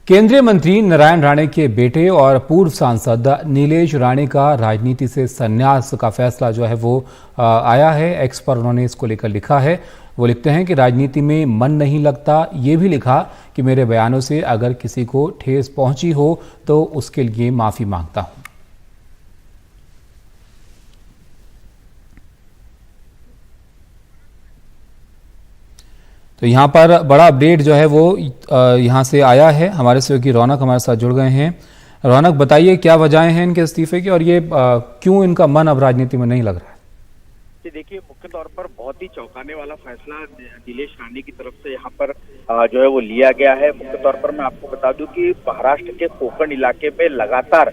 केंद्रीय मंत्री नारायण राणे के बेटे और पूर्व सांसद नीलेश राणे का राजनीति से संन्यास का फैसला जो है वो आया है। एक्स पर उन्होंने इसको लेकर लिखा है। वो लिखते हैं कि राजनीति में मन नहीं लगता। ये भी लिखा कि मेरे बयानों से अगर किसी को ठेस पहुंची हो तो उसके लिए माफी मांगता हूं। तो यहाँ पर बड़ा अपडेट जो है वो यहाँ से आया है। हमारे सहयोगी रौनक हमारे साथ जुड़ गए हैं। रौनक, बताइए क्या वजहें हैं इनके इस्तीफे की और ये क्यों इनका मन अब राजनीति में नहीं लग रहा है? देखिए, मुख्य तौर पर बहुत ही चौंकाने वाला फैसला नीलेश राणे की तरफ से यहाँ पर जो है वो लिया गया है। मुख्य तौर पर मैं आपको बता दूं कि महाराष्ट्र के कोकण इलाके में लगातार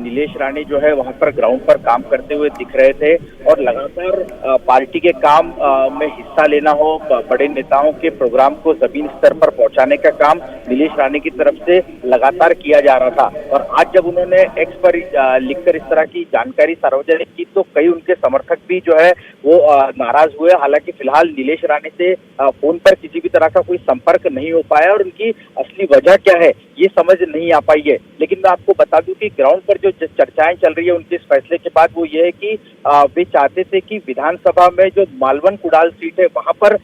नीलेश राणे जो है वहां पर ग्राउंड पर काम करते हुए दिख रहे थे और लगातार पार्टी के काम में हिस्सा लेना हो, बड़े नेताओं के प्रोग्राम को जमीन स्तर पर पहुंचाने का काम नीलेश राणे की तरफ से लगातार किया जा रहा था। और आज जब उन्होंने एक्स पर लिखकर इस तरह की जानकारी सार्वजनिक की तो कई उनके समर्थक भी जो है वो नाराज हुए। हालांकि फिलहाल नीलेश राणे से फोन पर किसी भी तरह का कोई संपर्क नहीं हो पाया और उनकी असली वजह क्या है ये समझ नहीं आ पाई है। लेकिन मैं आपको बता दूं कि ग्राउंड पर जो चर्चाएं चल रही है उनके इस फैसले के बाद वो ये है कि वे चाहते थे कि विधानसभा में जो मालवन कुडाल सीट है वहां पर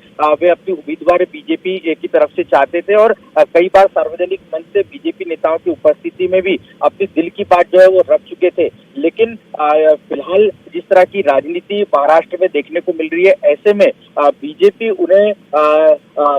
वे अपनी उम्मीदवार बीजेपी की तरफ से चाहते थे और कई बार सार्वजनिक मंच से बीजेपी नेताओं की उपस्थिति में भी अपनी दिल की बात जो है वो रख चुके थे। लेकिन फिलहाल जिस तरह की राजनीति महाराष्ट्र में देखने को मिल रही है, ऐसे में बीजेपी उन्हें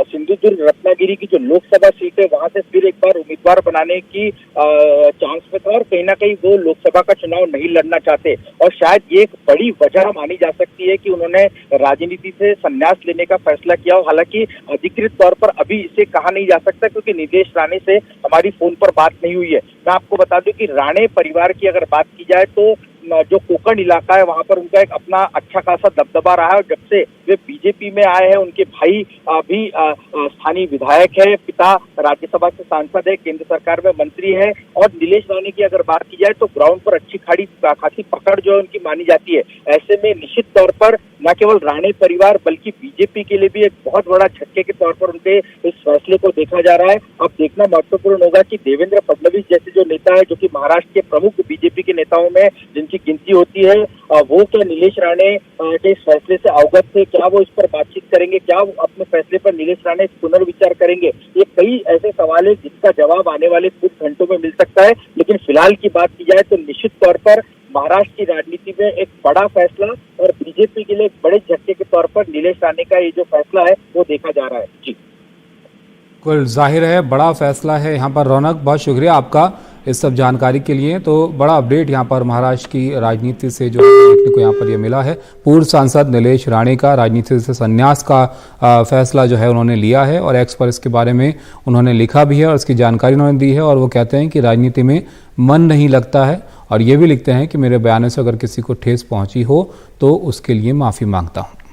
सिंधुदुर्ग रत्नागिरी की जो लोकसभा सीट है वहां से फिर एक बार उम्मीदवार बनाने की चांस में था और कहीं ना कहीं वो लोकसभा का चुनाव नहीं लड़ना चाहते। और शायद ये एक बड़ी वजह मानी जा सकती है कि उन्होंने राजनीति से संन्यास लेने का फैसला किया। हालांकि अधिकृत तौर पर अभी इसे कहा नहीं जा सकता क्योंकि नीलेश राणे से हमारी फोन पर बात नहीं हुई है। मैं आपको बता दूं कि राणे परिवार की अगर बात की जाए तो जो कोकण इलाका है वहां पर उनका एक अपना अच्छा खासा दबदबा रहा है और जब से वे बीजेपी में आए हैं उनके भाई भी स्थानीय विधायक है, पिता राज्यसभा से सांसद है, केंद्र सरकार में मंत्री है। और नीलेश राणे की अगर बात की जाए तो ग्राउंड पर अच्छी खासी पकड़ जो है उनकी मानी जाती है। ऐसे में निश्चित तौर पर न केवल राणे परिवार बल्कि बीजेपी के लिए भी एक बहुत बड़ा झटके के तौर पर उनके इस फैसले को देखा जा रहा है। अब देखना महत्वपूर्ण होगा कि देवेंद्र फडणवीस जैसे जो नेता है जो कि महाराष्ट्र के प्रमुख बीजेपी के नेताओं में जिनकी गिनती होती है, वो क्या नीलेश राणे के इस फैसले से अवगत थे, क्या वो इस पर बातचीत करेंगे, क्या वो अपने फैसले पर नीलेश राणे पुनर्विचार करेंगे। ये कई ऐसे सवाल है जिसका जवाब आने वाले कुछ घंटों में मिल सकता है। लेकिन फिलहाल की बात की जाए तो निश्चित तौर पर महाराष्ट्र की राजनीति में एक बड़ा फैसला और बीजेपी के लिए एक बड़े झटके के तौर पर नीलेश राणे का ये जो फैसला है वो देखा जा रहा है। जी, कुल जाहिर है बड़ा फैसला है। यहाँ पर रौनक, बहुत शुक्रिया आपका इस सब जानकारी के लिए। तो बड़ा अपडेट यहाँ पर महाराष्ट्र की राजनीति से जो देखने को यहाँ पर ये मिला है। पूर्व सांसद नीलेश राणे का राजनीति से संन्यास का फैसला जो है उन्होंने लिया है और एक्स पर इसके बारे में उन्होंने लिखा भी है और इसकी जानकारी उन्होंने दी है। और वो कहते हैं कि राजनीति में मन नहीं लगता है और ये भी लिखते हैं कि मेरे बयानों से अगर किसी को ठेस पहुंची हो तो उसके लिए माफ़ी मांगता हूँ।